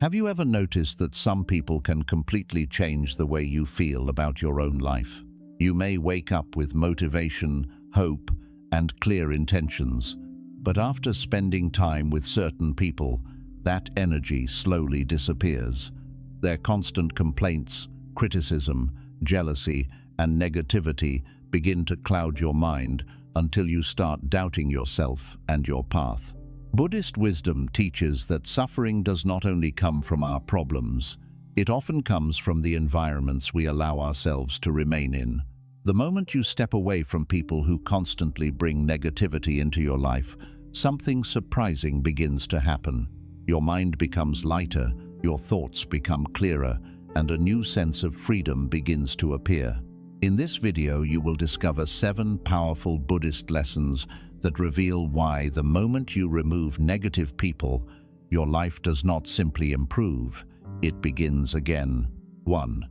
Have you ever noticed that some people can completely change the way you feel about your own life? You may wake up with motivation, hope, and clear intentions, but after spending time with certain people, that energy slowly disappears. Their constant complaints, criticism, jealousy, and negativity begin to cloud your mind until you start doubting yourself and your path. Buddhist wisdom teaches that suffering does not only come from our problems, it often comes from the environments we allow ourselves to remain in. The moment you step away from people who constantly bring negativity into your life, something surprising begins to happen. Your mind becomes lighter, your thoughts become clearer, and a new sense of freedom begins to appear. In this video, you will discover 7 powerful Buddhist lessons that reveal why the moment you remove negative people, your life does not simply improve, it begins again. 1.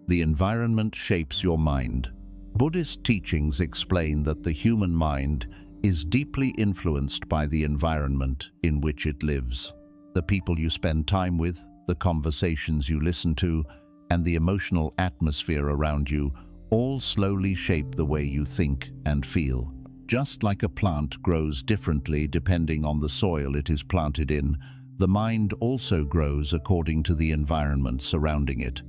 The environment shapes your mind. Buddhist teachings explain that the human mind is deeply influenced by the environment in which it lives. The people you spend time with, the conversations you listen to, and the emotional atmosphere around you all slowly shape the way you think and feel. Just like a plant grows differently depending on the soil it is planted in, the mind also grows according to the environment surrounding it.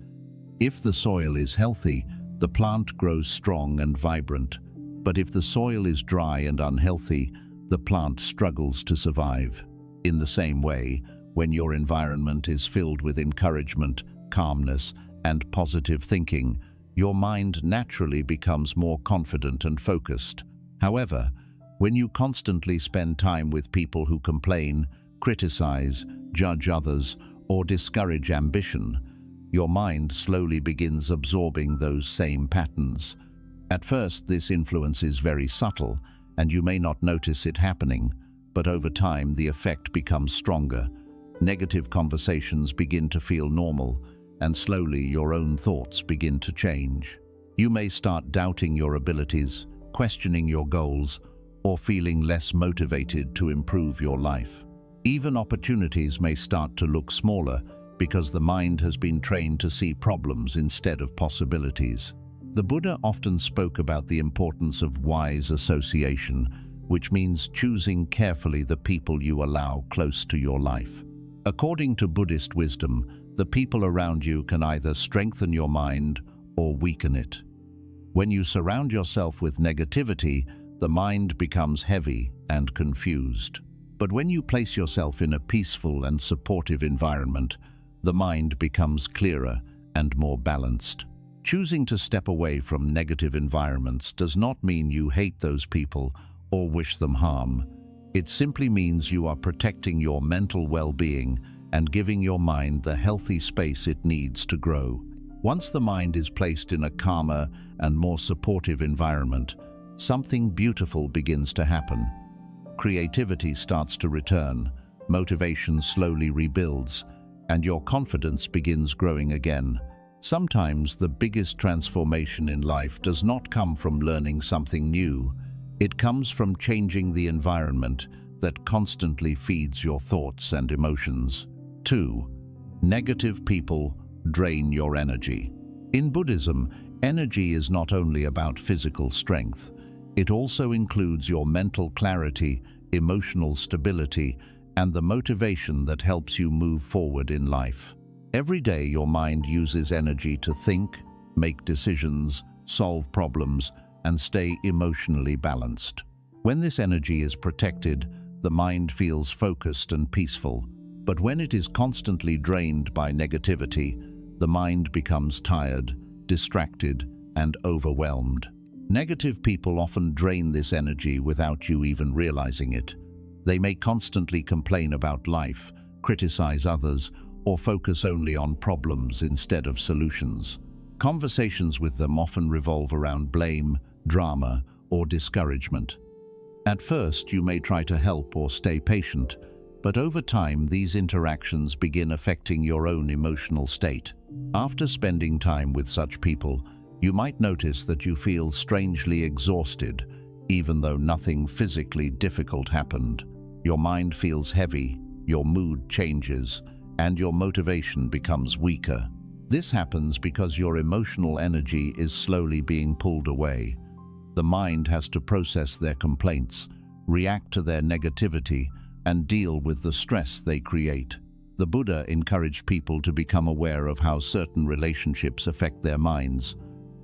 If the soil is healthy, the plant grows strong and vibrant. But if the soil is dry and unhealthy, the plant struggles to survive. In the same way, when your environment is filled with encouragement, calmness, and positive thinking, your mind naturally becomes more confident and focused. However, when you constantly spend time with people who complain, criticize, judge others, or discourage ambition, your mind slowly begins absorbing those same patterns. At first, this influence is very subtle, and you may not notice it happening, but over time the effect becomes stronger. Negative conversations begin to feel normal, and slowly your own thoughts begin to change. You may start doubting your abilities, questioning your goals, or feeling less motivated to improve your life. Even opportunities may start to look smaller because the mind has been trained to see problems instead of possibilities. The Buddha often spoke about the importance of wise association, which means choosing carefully the people you allow close to your life. According to Buddhist wisdom, the people around you can either strengthen your mind or weaken it. When you surround yourself with negativity, the mind becomes heavy and confused. But when you place yourself in a peaceful and supportive environment, the mind becomes clearer and more balanced. Choosing to step away from negative environments does not mean you hate those people or wish them harm. It simply means you are protecting your mental well-being and giving your mind the healthy space it needs to grow. Once the mind is placed in a calmer and more supportive environment, something beautiful begins to happen. Creativity starts to return, motivation slowly rebuilds, and your confidence begins growing again. Sometimes the biggest transformation in life does not come from learning something new. It comes from changing the environment that constantly feeds your thoughts and emotions. 2. Negative people drain your energy. In Buddhism, energy is not only about physical strength. It also includes your mental clarity, emotional stability, and the motivation that helps you move forward in life. Every day, your mind uses energy to think, make decisions, solve problems, and stay emotionally balanced. When this energy is protected, the mind feels focused and peaceful. But when it is constantly drained by negativity, the mind becomes tired, distracted, and overwhelmed. Negative people often drain this energy without you even realizing it. They may constantly complain about life, criticize others, or focus only on problems instead of solutions. Conversations with them often revolve around blame, drama, or discouragement. At first, you may try to help or stay patient, but over time, these interactions begin affecting your own emotional state. After spending time with such people, you might notice that you feel strangely exhausted, even though nothing physically difficult happened. Your mind feels heavy, your mood changes, and your motivation becomes weaker. This happens because your emotional energy is slowly being pulled away. The mind has to process their complaints, react to their negativity, and deal with the stress they create. The Buddha encouraged people to become aware of how certain relationships affect their minds.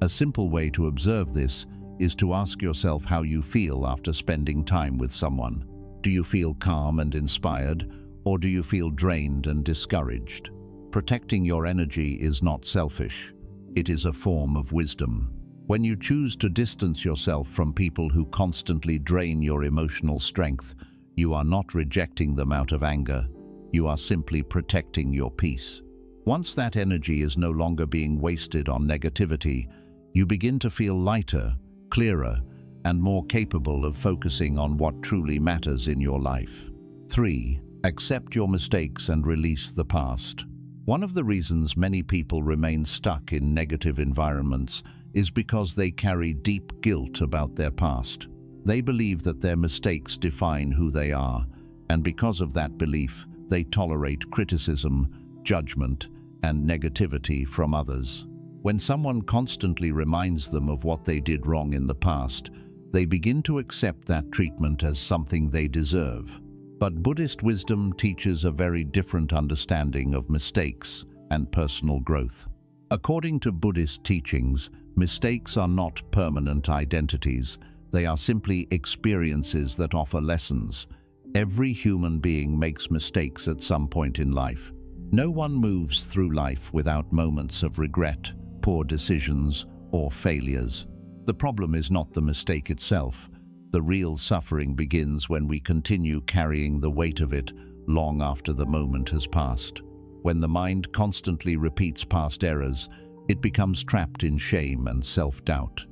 A simple way to observe this is to ask yourself how you feel after spending time with someone. Do you feel calm and inspired, or do you feel drained and discouraged? Protecting your energy is not selfish. It is a form of wisdom. When you choose to distance yourself from people who constantly drain your emotional strength, you are not rejecting them out of anger. You are simply protecting your peace. Once that energy is no longer being wasted on negativity, you begin to feel lighter, clearer, and more capable of focusing on what truly matters in your life. 3. Accept your mistakes and release the past. One of the reasons many people remain stuck in negative environments is because they carry deep guilt about their past. They believe that their mistakes define who they are, and because of that belief, they tolerate criticism, judgment, and negativity from others. When someone constantly reminds them of what they did wrong in the past, they begin to accept that treatment as something they deserve. But Buddhist wisdom teaches a very different understanding of mistakes and personal growth. According to Buddhist teachings, mistakes are not permanent identities. They are simply experiences that offer lessons. Every human being makes mistakes at some point in life. No one moves through life without moments of regret, poor decisions, or failures. The problem is not the mistake itself. The real suffering begins when we continue carrying the weight of it long after the moment has passed. When the mind constantly repeats past errors, it becomes trapped in shame and self-doubt.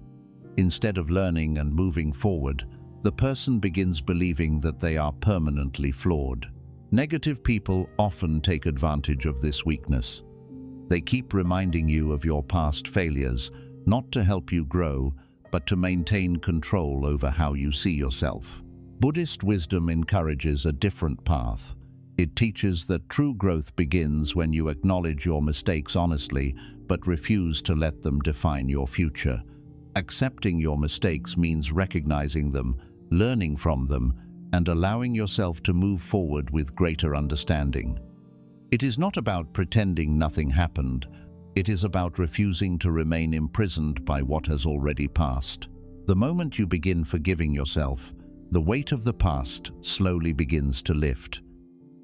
Instead of learning and moving forward, the person begins believing that they are permanently flawed. Negative people often take advantage of this weakness. They keep reminding you of your past failures, not to help you grow, but to maintain control over how you see yourself. Buddhist wisdom encourages a different path. It teaches that true growth begins when you acknowledge your mistakes honestly, but refuse to let them define your future. Accepting your mistakes means recognizing them, learning from them, and allowing yourself to move forward with greater understanding. It is not about pretending nothing happened. It is about refusing to remain imprisoned by what has already passed. The moment you begin forgiving yourself, the weight of the past slowly begins to lift.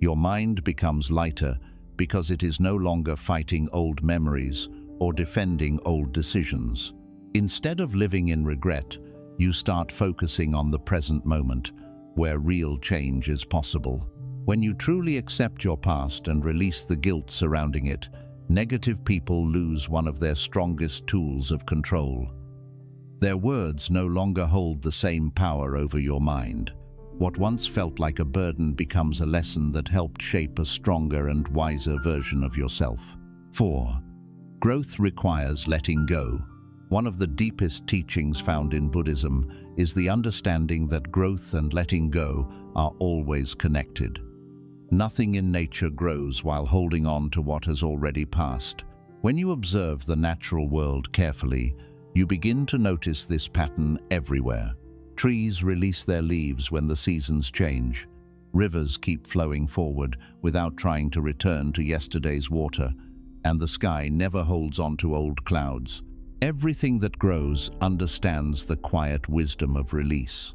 Your mind becomes lighter because it is no longer fighting old memories or defending old decisions. Instead of living in regret, you start focusing on the present moment, where real change is possible. When you truly accept your past and release the guilt surrounding it, negative people lose one of their strongest tools of control. Their words no longer hold the same power over your mind. What once felt like a burden becomes a lesson that helped shape a stronger and wiser version of yourself. 4. Growth requires letting go. One of the deepest teachings found in Buddhism is the understanding that growth and letting go are always connected. Nothing in nature grows while holding on to what has already passed. When you observe the natural world carefully, you begin to notice this pattern everywhere. Trees release their leaves when the seasons change. Rivers keep flowing forward without trying to return to yesterday's water, and the sky never holds on to old clouds. Everything that grows understands the quiet wisdom of release.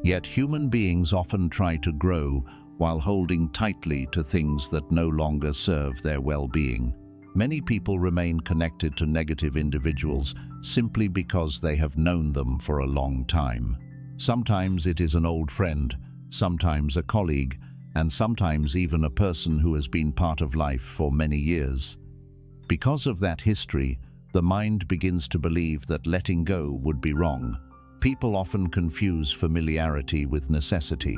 Yet human beings often try to grow while holding tightly to things that no longer serve their well-being. Many people remain connected to negative individuals simply because they have known them for a long time. Sometimes it is an old friend, sometimes a colleague, and sometimes even a person who has been part of life for many years. Because of that history, the mind begins to believe that letting go would be wrong. People often confuse familiarity with necessity,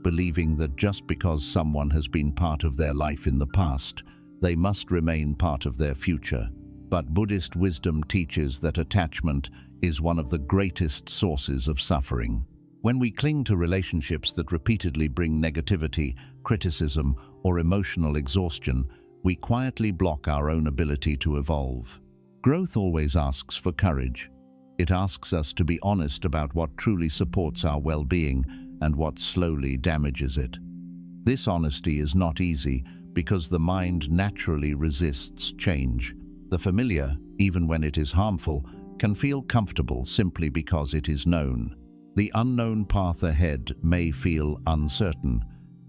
believing that just because someone has been part of their life in the past, they must remain part of their future. But Buddhist wisdom teaches that attachment is one of the greatest sources of suffering. When we cling to relationships that repeatedly bring negativity, criticism, or emotional exhaustion, we quietly block our own ability to evolve. Growth always asks for courage. It asks us to be honest about what truly supports our well-being and what slowly damages it. This honesty is not easy because the mind naturally resists change. The familiar, even when it is harmful, can feel comfortable simply because it is known. The unknown path ahead may feel uncertain,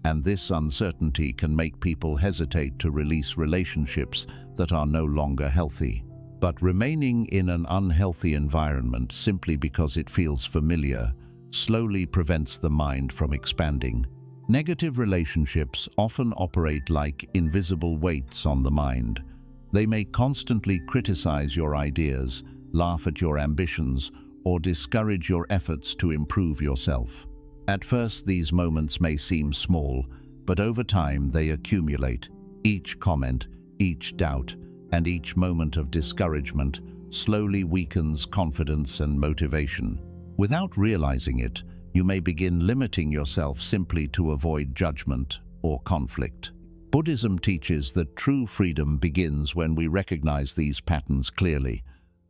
and this uncertainty can make people hesitate to release relationships that are no longer healthy. But remaining in an unhealthy environment simply because it feels familiar slowly prevents the mind from expanding. Negative relationships often operate like invisible weights on the mind. They may constantly criticize your ideas, laugh at your ambitions, or discourage your efforts to improve yourself. At first, these moments may seem small, but over time they accumulate. Each comment, each doubt, and each moment of discouragement slowly weakens confidence and motivation. Without realizing it, you may begin limiting yourself simply to avoid judgment or conflict. Buddhism teaches that true freedom begins when we recognize these patterns clearly.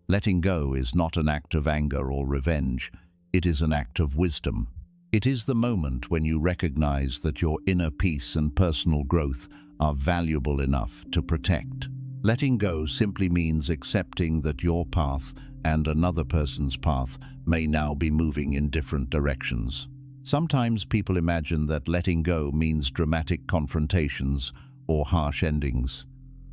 Letting go is not an act of anger or revenge, it is an act of wisdom. It is the moment when you recognize that your inner peace and personal growth are valuable enough to protect. Letting go simply means accepting that your path and another person's path may now be moving in different directions. Sometimes people imagine that letting go means dramatic confrontations or harsh endings.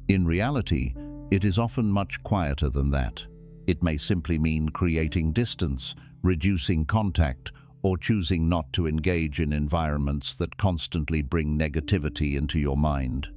In reality, it is often much quieter than that. It may simply mean creating distance, reducing contact, or choosing not to engage in environments that constantly bring negativity into your mind.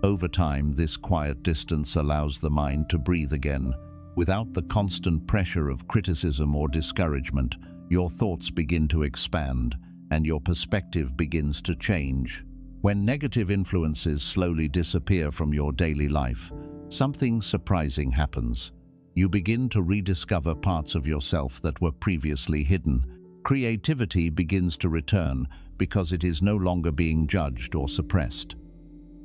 Over time, this quiet distance allows the mind to breathe again. Without the constant pressure of criticism or discouragement, your thoughts begin to expand and your perspective begins to change. When negative influences slowly disappear from your daily life, something surprising happens. You begin to rediscover parts of yourself that were previously hidden. Creativity begins to return because it is no longer being judged or suppressed.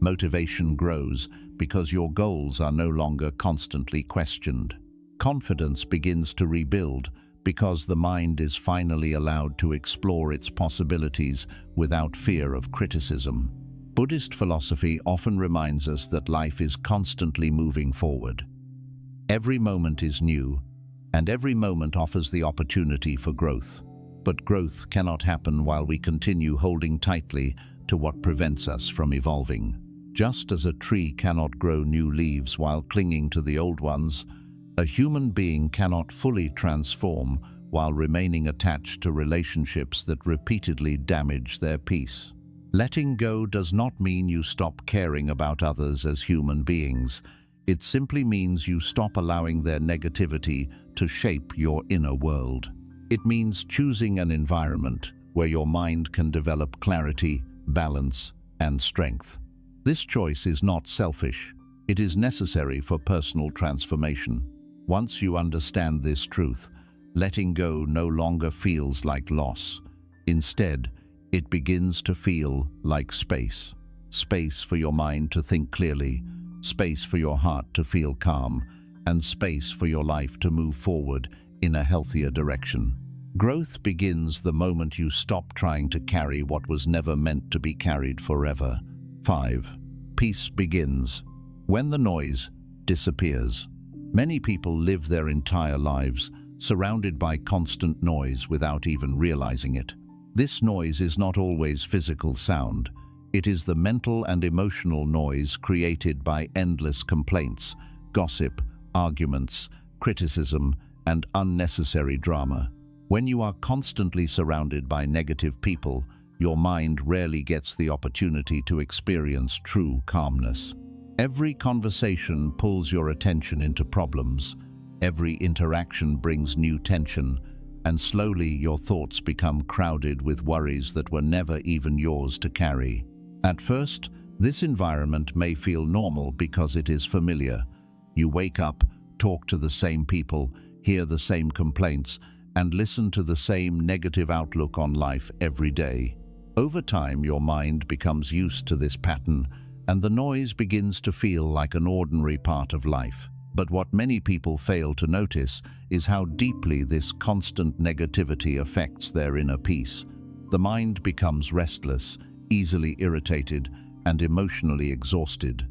Motivation grows because your goals are no longer constantly questioned. Confidence begins to rebuild because the mind is finally allowed to explore its possibilities without fear of criticism. Buddhist philosophy often reminds us that life is constantly moving forward. Every moment is new, and every moment offers the opportunity for growth. But growth cannot happen while we continue holding tightly to what prevents us from evolving. Just as a tree cannot grow new leaves while clinging to the old ones, a human being cannot fully transform while remaining attached to relationships that repeatedly damage their peace. Letting go does not mean you stop caring about others as human beings. It simply means you stop allowing their negativity to shape your inner world. It means choosing an environment where your mind can develop clarity, balance, and strength. This choice is not selfish. It is necessary for personal transformation. Once you understand this truth, letting go no longer feels like loss. Instead, it begins to feel like space. Space for your mind to think clearly, space for your heart to feel calm, and space for your life to move forward in a healthier direction. Growth begins the moment you stop trying to carry what was never meant to be carried forever. 5. Peace begins when the noise disappears. Many people live their entire lives surrounded by constant noise without even realizing it. This noise is not always physical sound. It is the mental and emotional noise created by endless complaints, gossip, arguments, criticism, and unnecessary drama. When you are constantly surrounded by negative people, your mind rarely gets the opportunity to experience true calmness. Every conversation pulls your attention into problems. Every interaction brings new tension, and slowly your thoughts become crowded with worries that were never even yours to carry. At first, this environment may feel normal because it is familiar. You wake up, talk to the same people, hear the same complaints, and listen to the same negative outlook on life every day. Over time, your mind becomes used to this pattern, and the noise begins to feel like an ordinary part of life. But what many people fail to notice is how deeply this constant negativity affects their inner peace. The mind becomes restless, easily irritated, and emotionally exhausted.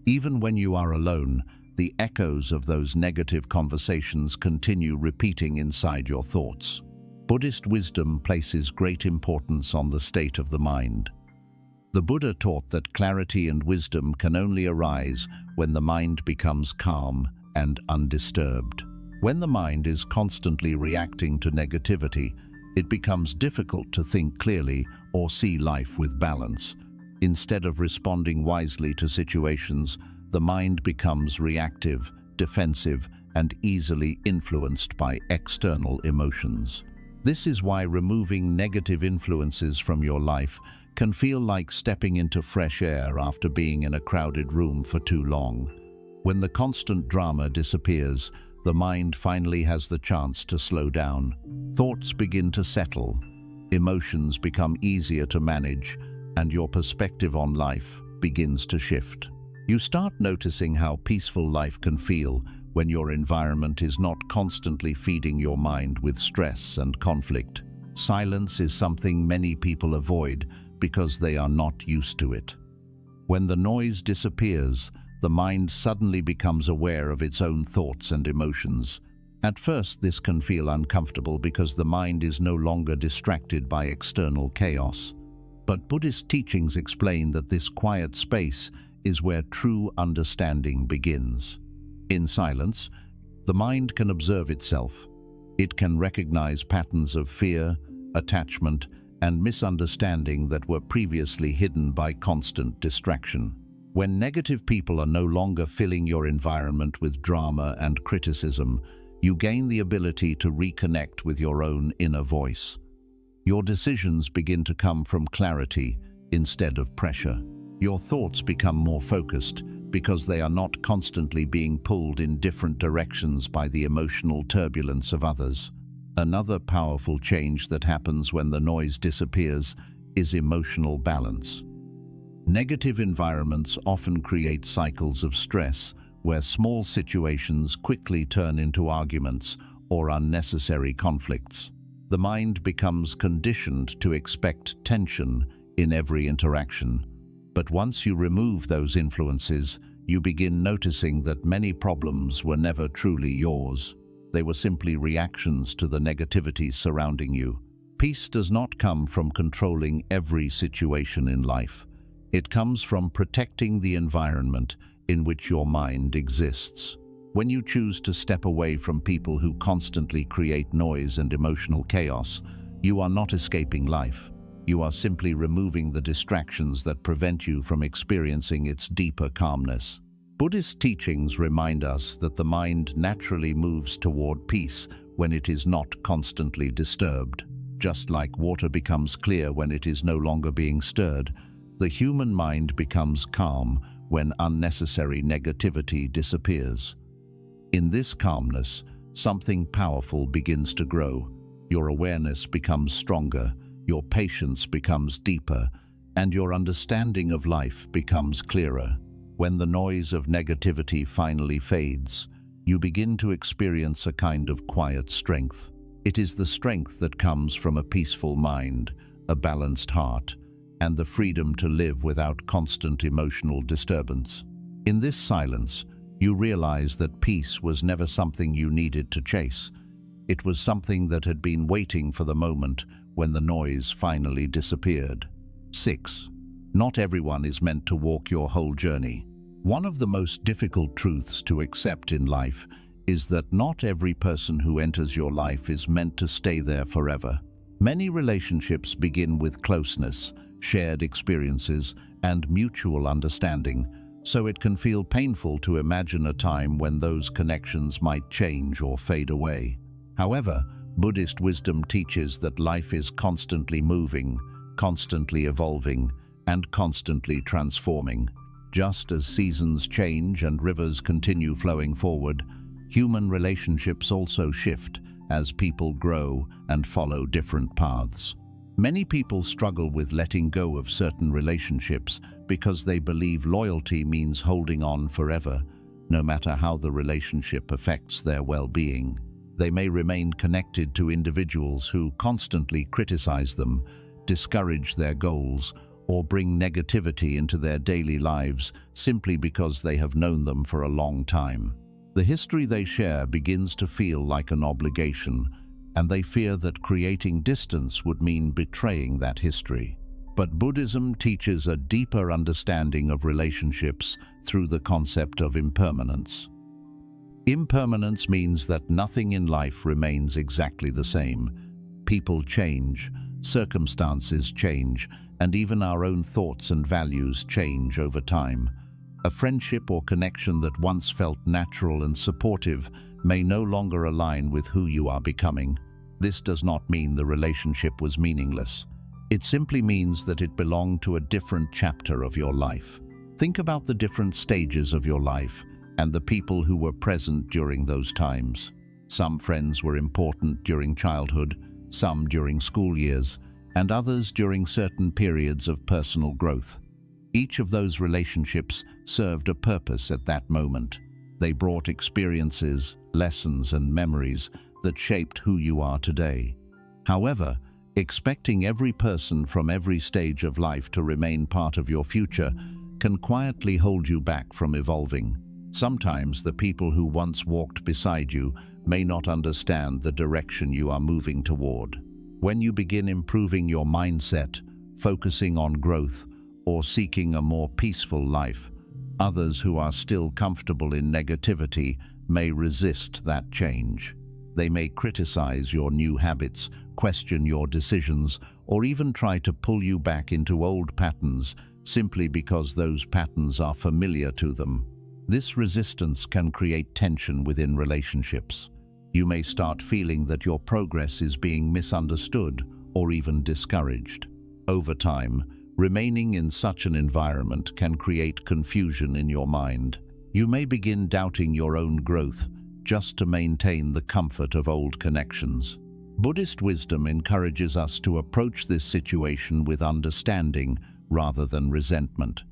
Even when you are alone, the echoes of those negative conversations continue repeating inside your thoughts. Buddhist wisdom places great importance on the state of the mind. The Buddha taught that clarity and wisdom can only arise when the mind becomes calm and undisturbed. When the mind is constantly reacting to negativity, it becomes difficult to think clearly or see life with balance. Instead of responding wisely to situations, the mind becomes reactive, defensive, and easily influenced by external emotions. This is why removing negative influences from your life can feel like stepping into fresh air after being in a crowded room for too long. When the constant drama disappears, the mind finally has the chance to slow down. Thoughts begin to settle, emotions become easier to manage, and your perspective on life begins to shift. You start noticing how peaceful life can feel when your environment is not constantly feeding your mind with stress and conflict. Silence is something many people avoid because they are not used to it. When the noise disappears, the mind suddenly becomes aware of its own thoughts and emotions. At first, this can feel uncomfortable because the mind is no longer distracted by external chaos. But Buddhist teachings explain that this quiet space is where true understanding begins. In silence, the mind can observe itself. It can recognize patterns of fear, attachment, and misunderstanding that were previously hidden by constant distraction. When negative people are no longer filling your environment with drama and criticism, you gain the ability to reconnect with your own inner voice. Your decisions begin to come from clarity instead of pressure. Your thoughts become more focused because they are not constantly being pulled in different directions by the emotional turbulence of others. Another powerful change that happens when the noise disappears is emotional balance. Negative environments often create cycles of stress where small situations quickly turn into arguments or unnecessary conflicts. The mind becomes conditioned to expect tension in every interaction. But once you remove those influences, you begin noticing that many problems were never truly yours. They were simply reactions to the negativity surrounding you. Peace does not come from controlling every situation in life. It comes from protecting the environment in which your mind exists. When you choose to step away from people who constantly create noise and emotional chaos, you are not escaping life. You are simply removing the distractions that prevent you from experiencing its deeper calmness. Buddhist teachings remind us that the mind naturally moves toward peace when it is not constantly disturbed. Just like water becomes clear when it is no longer being stirred, the human mind becomes calm when unnecessary negativity disappears. In this calmness, something powerful begins to grow. Your awareness becomes stronger, your patience becomes deeper, and your understanding of life becomes clearer. When the noise of negativity finally fades, you begin to experience a kind of quiet strength. It is the strength that comes from a peaceful mind, a balanced heart, and the freedom to live without constant emotional disturbance. In this silence, you realize that peace was never something you needed to chase. It was something that had been waiting for the moment when the noise finally disappeared. 6. Not everyone is meant to walk your whole journey. One of the most difficult truths to accept in life is that not every person who enters your life is meant to stay there forever. Many relationships begin with closeness, shared experiences, and mutual understanding, so it can feel painful to imagine a time when those connections might change or fade away. However, Buddhist wisdom teaches that life is constantly moving, constantly evolving, and constantly transforming. Just as seasons change and rivers continue flowing forward, human relationships also shift as people grow and follow different paths. Many people struggle with letting go of certain relationships because they believe loyalty means holding on forever, no matter how the relationship affects their well-being. They may remain connected to individuals who constantly criticize them, discourage their goals, or bring negativity into their daily lives simply because they have known them for a long time. The history they share begins to feel like an obligation, and they fear that creating distance would mean betraying that history. But Buddhism teaches a deeper understanding of relationships through the concept of impermanence. Impermanence means that nothing in life remains exactly the same. People change, circumstances change, and even our own thoughts and values change over time. A friendship or connection that once felt natural and supportive may no longer align with who you are becoming. This does not mean the relationship was meaningless. It simply means that it belonged to a different chapter of your life. Think about the different stages of your life and the people who were present during those times. Some friends were important during childhood, some during school years, and others during certain periods of personal growth. Each of those relationships served a purpose at that moment. They brought experiences, lessons, and memories that shaped who you are today. However, expecting every person from every stage of life to remain part of your future can quietly hold you back from evolving. Sometimes the people who once walked beside you may not understand the direction you are moving toward. When you begin improving your mindset, focusing on growth, or seeking a more peaceful life, others who are still comfortable in negativity may resist that change. They may criticize your new habits, question your decisions, or even try to pull you back into old patterns simply because those patterns are familiar to them. This resistance can create tension within relationships. You may start feeling that your progress is being misunderstood or even discouraged. Over time, remaining in such an environment can create confusion in your mind. You may begin doubting your own growth just to maintain the comfort of old connections. Buddhist wisdom encourages us to approach this situation with understanding rather than resentment.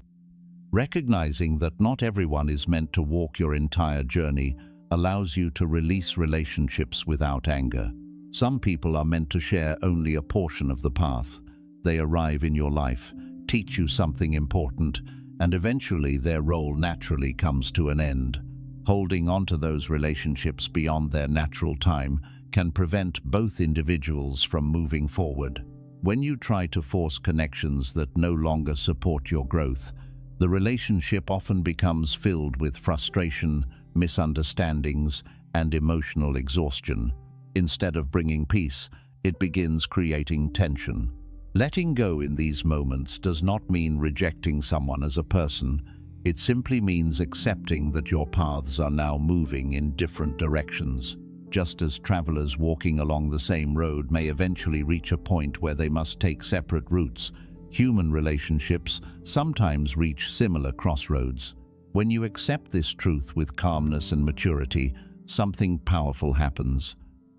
Recognizing that not everyone is meant to walk your entire journey allows you to release relationships without anger. Some people are meant to share only a portion of the path. They arrive in your life, teach you something important, and eventually their role naturally comes to an end. Holding on to those relationships beyond their natural time can prevent both individuals from moving forward. When you try to force connections that no longer support your growth, the relationship often becomes filled with frustration, misunderstandings, and emotional exhaustion. Instead of bringing peace, it begins creating tension. Letting go in these moments does not mean rejecting someone as a person. It simply means accepting that your paths are now moving in different directions. Just as travelers walking along the same road may eventually reach a point where they must take separate routes, human relationships sometimes reach similar crossroads. When you accept this truth with calmness and maturity, something powerful happens.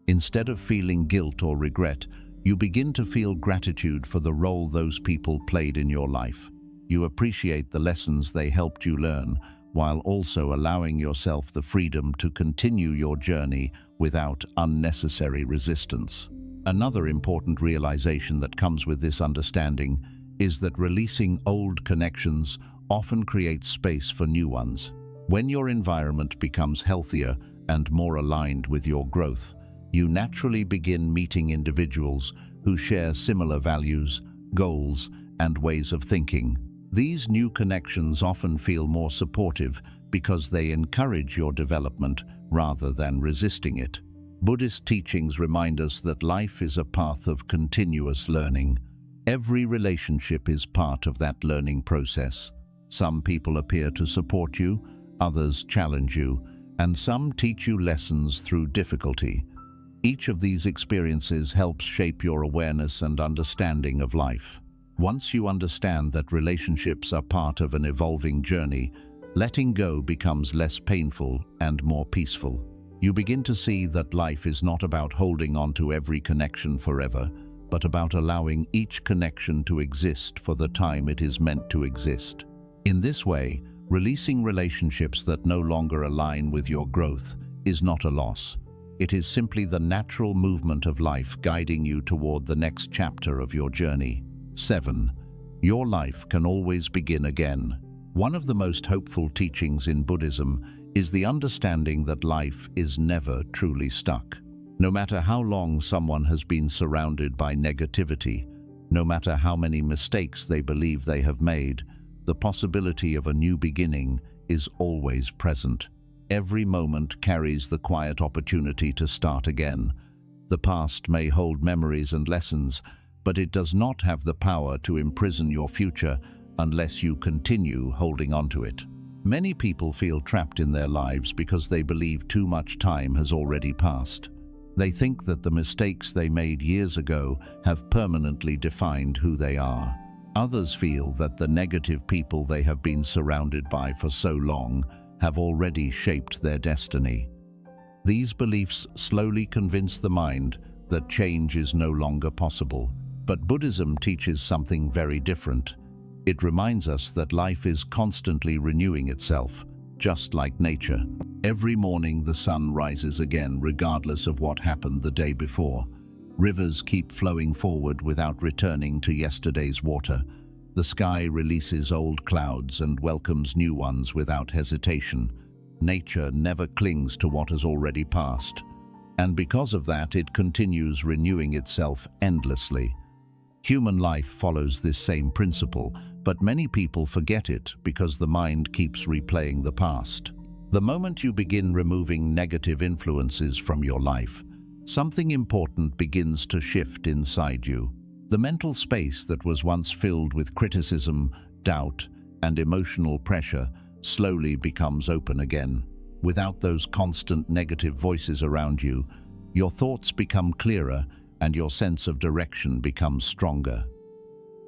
Instead of feeling guilt or regret, you begin to feel gratitude for the role those people played in your life. You appreciate the lessons they helped you learn, while also allowing yourself the freedom to continue your journey without unnecessary resistance. Another important realization that comes with this understanding is that releasing old connections often creates space for new ones. When your environment becomes healthier and more aligned with your growth, you naturally begin meeting individuals who share similar values, goals, and ways of thinking. These new connections often feel more supportive because they encourage your development rather than resisting it. Buddhist teachings remind us that life is a path of continuous learning. Every relationship is part of that learning process. Some people appear to support you, others challenge you, and some teach you lessons through difficulty. Each of these experiences helps shape your awareness and understanding of life. Once you understand that relationships are part of an evolving journey, letting go becomes less painful and more peaceful. You begin to see that life is not about holding on to every connection forever, but about allowing each connection to exist for the time it is meant to exist. In this way, releasing relationships that no longer align with your growth is not a loss. It is simply the natural movement of life guiding you toward the next chapter of your journey. 7. Your life can always begin again. One of the most hopeful teachings in Buddhism is the understanding that life is never truly stuck. No matter how long someone has been surrounded by negativity, no matter how many mistakes they believe they have made, the possibility of a new beginning is always present. Every moment carries the quiet opportunity to start again. The past may hold memories and lessons, but it does not have the power to imprison your future unless you continue holding on to it. Many people feel trapped in their lives because they believe too much time has already passed. They think that the mistakes they made years ago have permanently defined who they are. Others feel that the negative people they have been surrounded by for so long have already shaped their destiny. These beliefs slowly convince the mind that change is no longer possible. But Buddhism teaches something very different. It reminds us that life is constantly renewing itself, just like nature. Every morning the sun rises again regardless of what happened the day before. Rivers keep flowing forward without returning to yesterday's water. The sky releases old clouds and welcomes new ones without hesitation. Nature never clings to what has already passed. And because of that, it continues renewing itself endlessly. Human life follows this same principle, but many people forget it because the mind keeps replaying the past. The moment you begin removing negative influences from your life, something important begins to shift inside you. The mental space that was once filled with criticism, doubt, and emotional pressure slowly becomes open again. Without those constant negative voices around you, your thoughts become clearer and your sense of direction becomes stronger.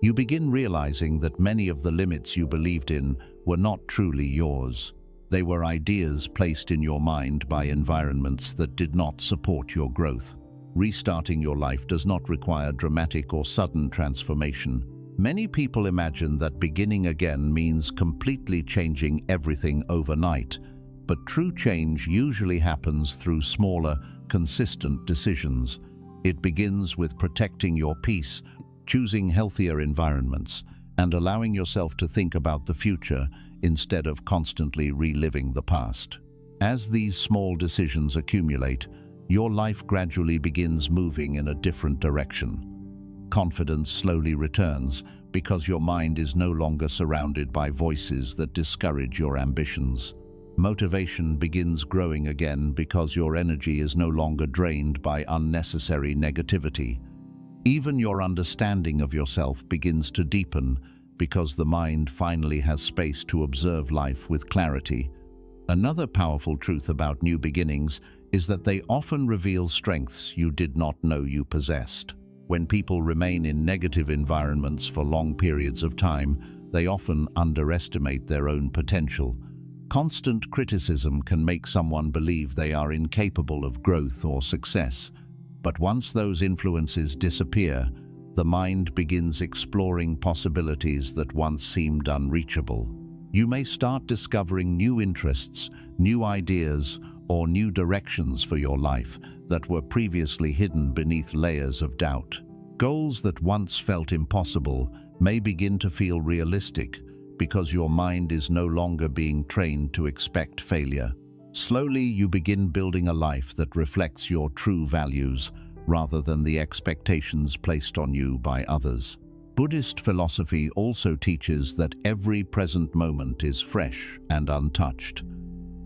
You begin realizing that many of the limits you believed in were not truly yours. They were ideas placed in your mind by environments that did not support your growth. Restarting your life does not require dramatic or sudden transformation. Many people imagine that beginning again means completely changing everything overnight, but true change usually happens through smaller, consistent decisions. It begins with protecting your peace, choosing healthier environments, and allowing yourself to think about the future instead of constantly reliving the past. As these small decisions accumulate, your life gradually begins moving in a different direction. Confidence slowly returns because your mind is no longer surrounded by voices that discourage your ambitions. Motivation begins growing again because your energy is no longer drained by unnecessary negativity. Even your understanding of yourself begins to deepen because the mind finally has space to observe life with clarity. Another powerful truth about new beginnings is that they often reveal strengths you did not know you possessed. When people remain in negative environments for long periods of time, they often underestimate their own potential. Constant criticism can make someone believe they are incapable of growth or success. But once those influences disappear, the mind begins exploring possibilities that once seemed unreachable. You may start discovering new interests, new ideas, or new directions for your life that were previously hidden beneath layers of doubt. Goals that once felt impossible may begin to feel realistic because your mind is no longer being trained to expect failure. Slowly, you begin building a life that reflects your true values rather than the expectations placed on you by others. Buddhist philosophy also teaches that every present moment is fresh and untouched.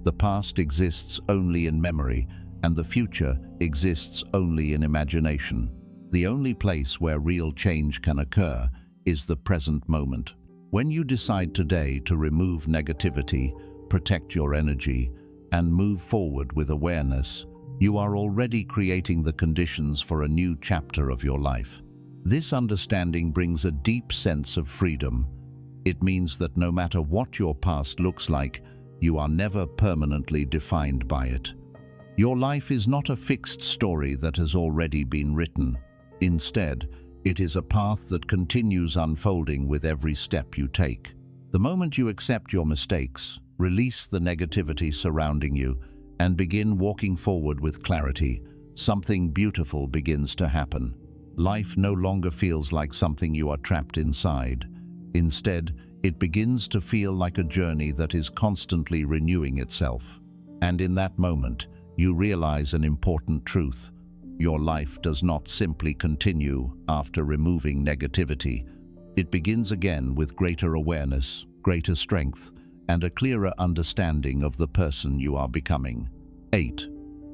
The past exists only in memory, and the future exists only in imagination. The only place where real change can occur is the present moment. When you decide today to remove negativity, protect your energy, and move forward with awareness, you are already creating the conditions for a new chapter of your life. This understanding brings a deep sense of freedom. It means that no matter what your past looks like, you are never permanently defined by it. Your life is not a fixed story that has already been written. Instead, It is a path that continues unfolding with every step you take. The moment you accept your mistakes, release the negativity surrounding you, and begin walking forward with clarity, something beautiful begins to happen. Life no longer feels like something you are trapped inside. Instead, it begins to feel like a journey that is constantly renewing itself. And in that moment, you realize an important truth. Your life does not simply continue after removing negativity. It begins again with greater awareness, greater strength, and a clearer understanding of the person you are becoming. 8.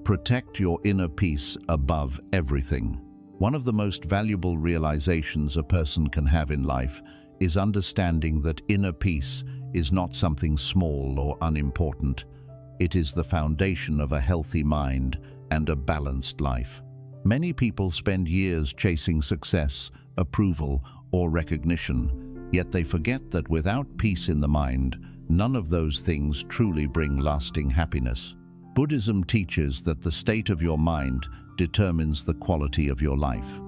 Protect your inner peace above everything. One of the most valuable realizations a person can have in life is understanding that inner peace is not something small or unimportant. It is the foundation of a healthy mind and a balanced life. Many people spend years chasing success, approval, or recognition, yet they forget that without peace in the mind, none of those things truly bring lasting happiness. Buddhism teaches that the state of your mind determines the quality of your life.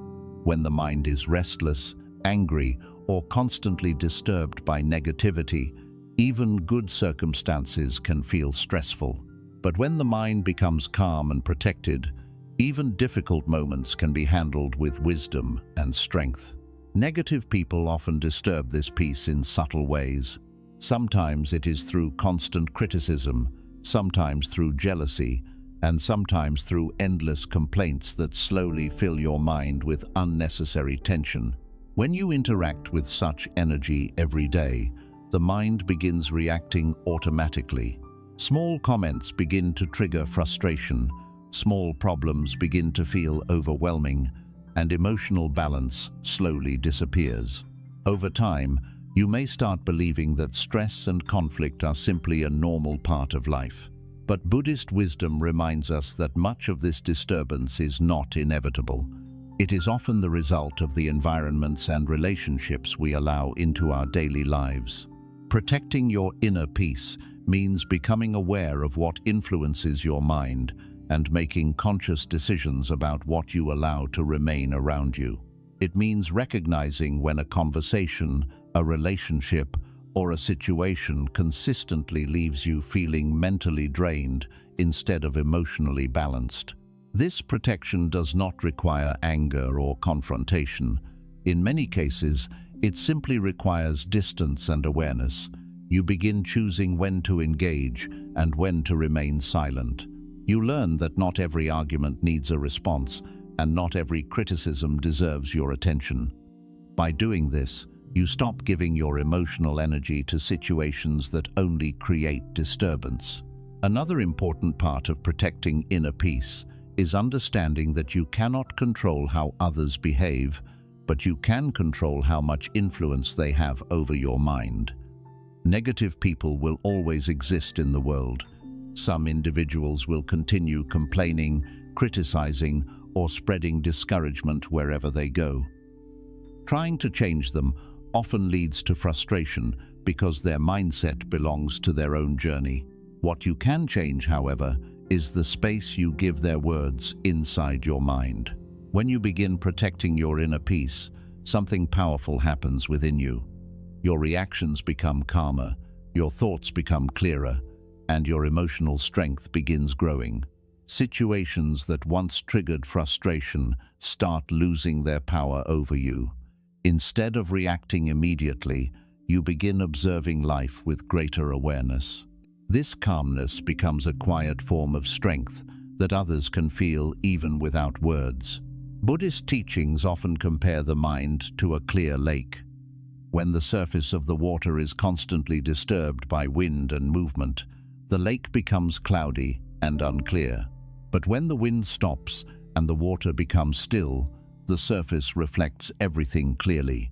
When the mind is restless, angry, or constantly disturbed by negativity, even good circumstances can feel stressful. But when the mind becomes calm and protected, even difficult moments can be handled with wisdom and strength. Negative people often disturb this peace in subtle ways. Sometimes it is through constant criticism, sometimes through jealousy, and sometimes through endless complaints that slowly fill your mind with unnecessary tension. When you interact with such energy every day, the mind begins reacting automatically. Small comments begin to trigger frustration, small problems begin to feel overwhelming, and emotional balance slowly disappears. Over time, you may start believing that stress and conflict are simply a normal part of life. But Buddhist wisdom reminds us that much of this disturbance is not inevitable. It is often the result of the environments and relationships we allow into our daily lives. Protecting your inner peace means becoming aware of what influences your mind and making conscious decisions about what you allow to remain around you. It means recognizing when a conversation, a relationship, or a situation consistently leaves you feeling mentally drained instead of emotionally balanced. This protection does not require anger or confrontation. In many cases, it simply requires distance and awareness. You begin choosing when to engage and when to remain silent. You learn that not every argument needs a response, and not every criticism deserves your attention. By doing this, you stop giving your emotional energy to situations that only create disturbance. Another important part of protecting inner peace is understanding that you cannot control how others behave, but you can control how much influence they have over your mind. Negative people will always exist in the world. Some individuals will continue complaining, criticizing, or spreading discouragement wherever they go. Trying to change them often leads to frustration because their mindset belongs to their own journey. What you can change, however, is the space you give their words inside your mind. When you begin protecting your inner peace, something powerful happens within you. Your reactions become calmer, your thoughts become clearer, and your emotional strength begins growing. Situations that once triggered frustration start losing their power over you. Instead of reacting immediately, you begin observing life with greater awareness. This calmness becomes a quiet form of strength that others can feel even without words. Buddhist teachings often compare the mind to a clear lake. When the surface of the water is constantly disturbed by wind and movement, the lake becomes cloudy and unclear. But when the wind stops and the water becomes still, the surface reflects everything clearly.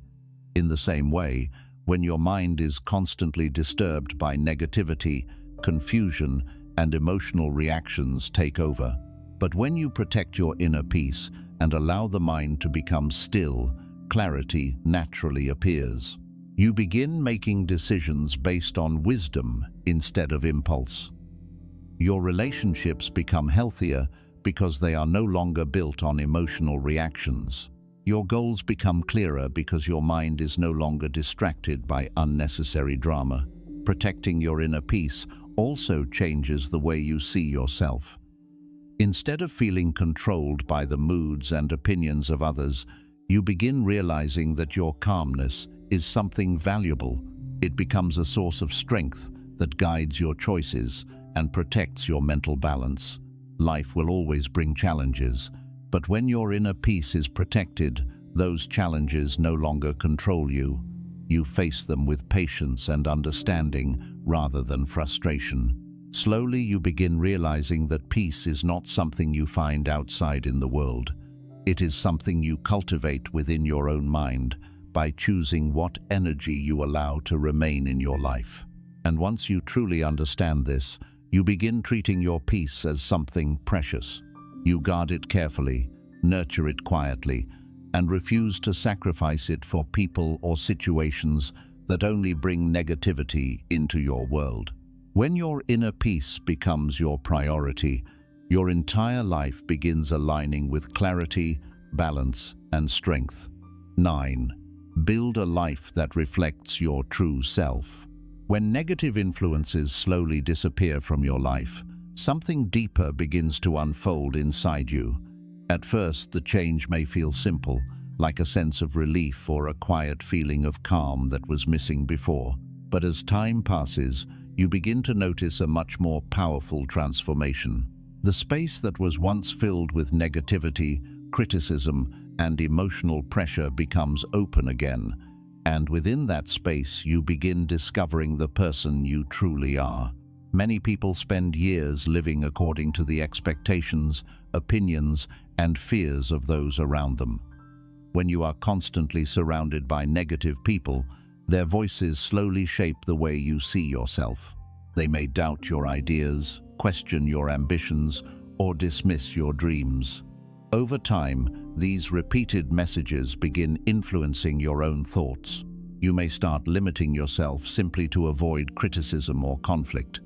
In the same way, when your mind is constantly disturbed by negativity, confusion, and emotional reactions take over. But when you protect your inner peace and allow the mind to become still, clarity naturally appears. You begin making decisions based on wisdom instead of impulse. Your relationships become healthier because they are no longer built on emotional reactions. Your goals become clearer because your mind is no longer distracted by unnecessary drama. Protecting your inner peace also changes the way you see yourself. Instead of feeling controlled by the moods and opinions of others, you begin realizing that your calmness is something valuable. It becomes a source of strength that guides your choices and protects your mental balance. Life will always bring challenges, but when your inner peace is protected, those challenges no longer control you. You face them with patience and understanding rather than frustration. Slowly, you begin realizing that peace is not something you find outside in the world. It is something you cultivate within your own mind by choosing what energy you allow to remain in your life. And once you truly understand this, you begin treating your peace as something precious. You guard it carefully, nurture it quietly, and refuse to sacrifice it for people or situations that only bring negativity into your world. When your inner peace becomes your priority, your entire life begins aligning with clarity, balance, and strength. 9. Build a life that reflects your true self. When negative influences slowly disappear from your life, something deeper begins to unfold inside you. At first, the change may feel simple, like a sense of relief or a quiet feeling of calm that was missing before. But as time passes, you begin to notice a much more powerful transformation. The space that was once filled with negativity, criticism, and emotional pressure becomes open again, and within that space you begin discovering the person you truly are. Many people spend years living according to the expectations, opinions, and fears of those around them. When you are constantly surrounded by negative people, their voices slowly shape the way you see yourself. They may doubt your ideas, question your ambitions, or dismiss your dreams. Over time, these repeated messages begin influencing your own thoughts. You may start limiting yourself simply to avoid criticism or conflict.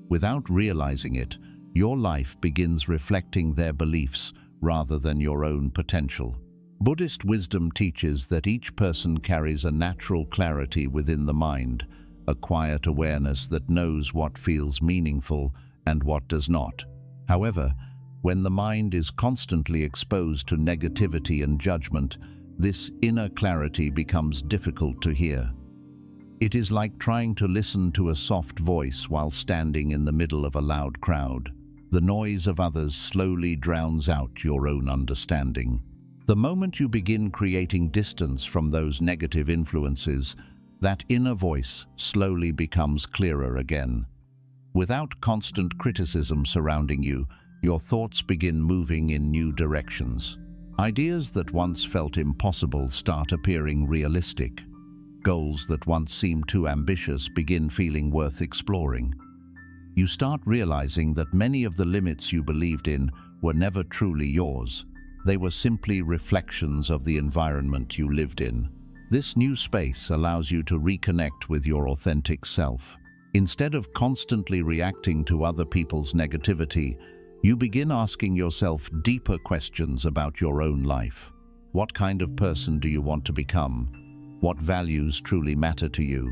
Without realizing it, your life begins reflecting their beliefs rather than your own potential. Buddhist wisdom teaches that each person carries a natural clarity within the mind, a quiet awareness that knows what feels meaningful and what does not. However, when the mind is constantly exposed to negativity and judgment, this inner clarity becomes difficult to hear. It is like trying to listen to a soft voice while standing in the middle of a loud crowd. The noise of others slowly drowns out your own understanding. The moment you begin creating distance from those negative influences, that inner voice slowly becomes clearer again. Without constant criticism surrounding you, your thoughts begin moving in new directions. Ideas that once felt impossible start appearing realistic. Goals that once seemed too ambitious begin feeling worth exploring. You start realizing that many of the limits you believed in were never truly yours. They were simply reflections of the environment you lived in. This new space allows you to reconnect with your authentic self. Instead of constantly reacting to other people's negativity, you begin asking yourself deeper questions about your own life. What kind of person do you want to become? What values truly matter to you?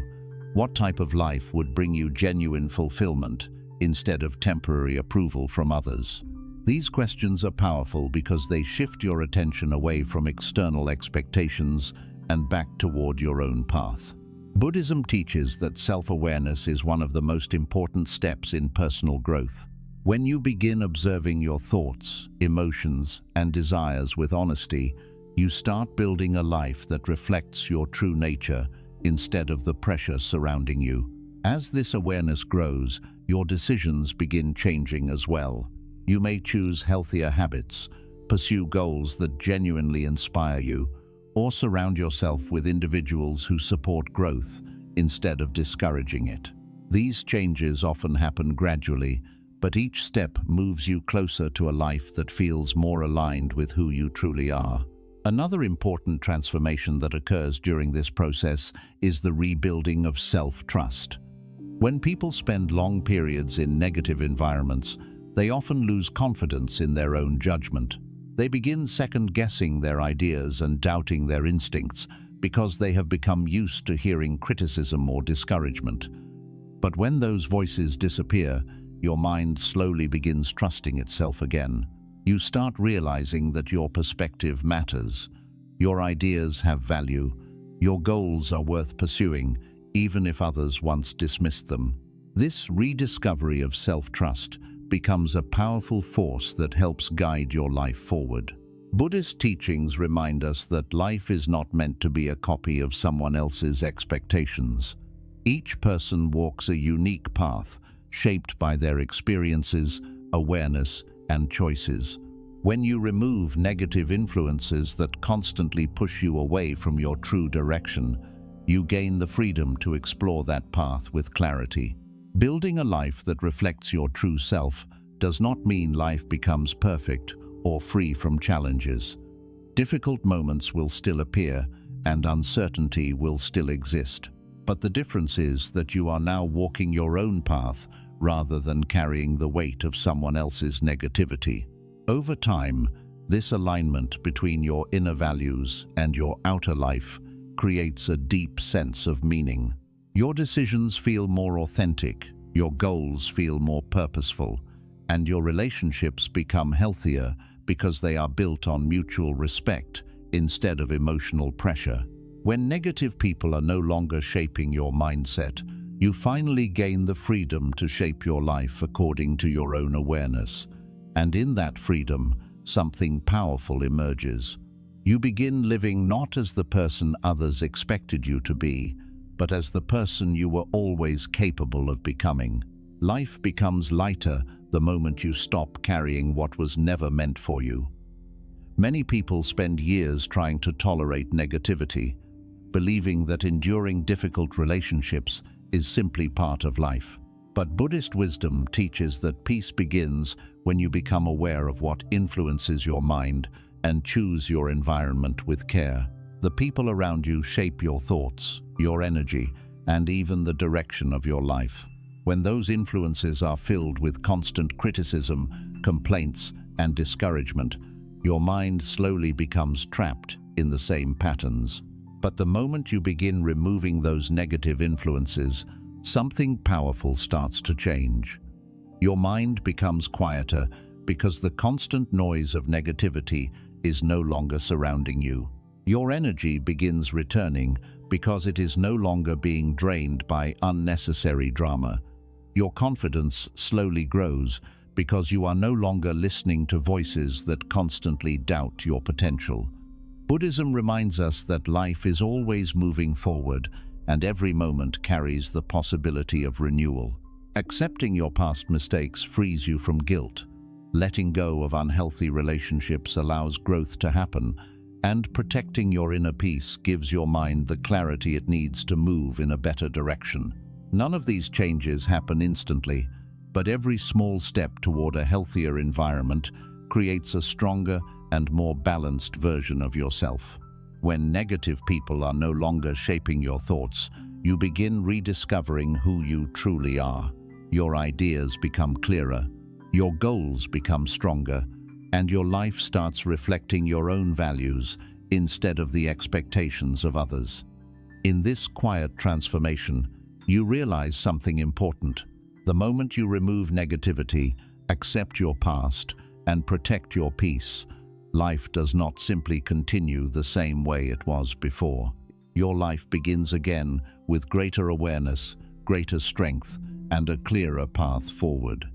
What type of life would bring you genuine fulfillment instead of temporary approval from others? These questions are powerful because they shift your attention away from external expectations and back toward your own path. Buddhism teaches that self-awareness is one of the most important steps in personal growth. When you begin observing your thoughts, emotions, and desires with honesty, you start building a life that reflects your true nature instead of the pressure surrounding you. As this awareness grows, your decisions begin changing as well. You may choose healthier habits, pursue goals that genuinely inspire you, or surround yourself with individuals who support growth instead of discouraging it. These changes often happen gradually, but each step moves you closer to a life that feels more aligned with who you truly are. Another important transformation that occurs during this process is the rebuilding of self-trust. When people spend long periods in negative environments, they often lose confidence in their own judgment. They begin second-guessing their ideas and doubting their instincts because they have become used to hearing criticism or discouragement. But when those voices disappear, your mind slowly begins trusting itself again. You start realizing that your perspective matters. Your ideas have value. Your goals are worth pursuing, even if others once dismissed them. This rediscovery of self-trust becomes a powerful force that helps guide your life forward. Buddhist teachings remind us that life is not meant to be a copy of someone else's expectations. Each person walks a unique path, shaped by their experiences, awareness, and choices. When you remove negative influences that constantly push you away from your true direction, you gain the freedom to explore that path with clarity. Building a life that reflects your true self does not mean life becomes perfect or free from challenges. Difficult moments will still appear, and uncertainty will still exist. But the difference is that you are now walking your own path rather than carrying the weight of someone else's negativity. Over time, this alignment between your inner values and your outer life creates a deep sense of meaning. Your decisions feel more authentic, your goals feel more purposeful, and your relationships become healthier because they are built on mutual respect instead of emotional pressure. When negative people are no longer shaping your mindset, you finally gain the freedom to shape your life according to your own awareness. And in that freedom, something powerful emerges. You begin living not as the person others expected you to be, but as the person you were always capable of becoming. Life becomes lighter the moment you stop carrying what was never meant for you. Many people spend years trying to tolerate negativity, believing that enduring difficult relationships is simply part of life. But Buddhist wisdom teaches that peace begins when you become aware of what influences your mind and choose your environment with care. The people around you shape your thoughts, your energy, and even the direction of your life. When those influences are filled with constant criticism, complaints, and discouragement, your mind slowly becomes trapped in the same patterns. But the moment you begin removing those negative influences, something powerful starts to change. Your mind becomes quieter because the constant noise of negativity is no longer surrounding you. Your energy begins returning because it is no longer being drained by unnecessary drama. Your confidence slowly grows because you are no longer listening to voices that constantly doubt your potential. Buddhism reminds us that life is always moving forward, and every moment carries the possibility of renewal. Accepting your past mistakes frees you from guilt. Letting go of unhealthy relationships allows growth to happen, and protecting your inner peace gives your mind the clarity it needs to move in a better direction. None of these changes happen instantly, but every small step toward a healthier environment creates a stronger and more balanced version of yourself. When negative people are no longer shaping your thoughts, you begin rediscovering who you truly are. Your ideas become clearer, your goals become stronger, and your life starts reflecting your own values instead of the expectations of others. In this quiet transformation, you realize something important. The moment you remove negativity, accept your past, and protect your peace, life does not simply continue the same way it was before. Your life begins again with greater awareness, greater strength, and a clearer path forward.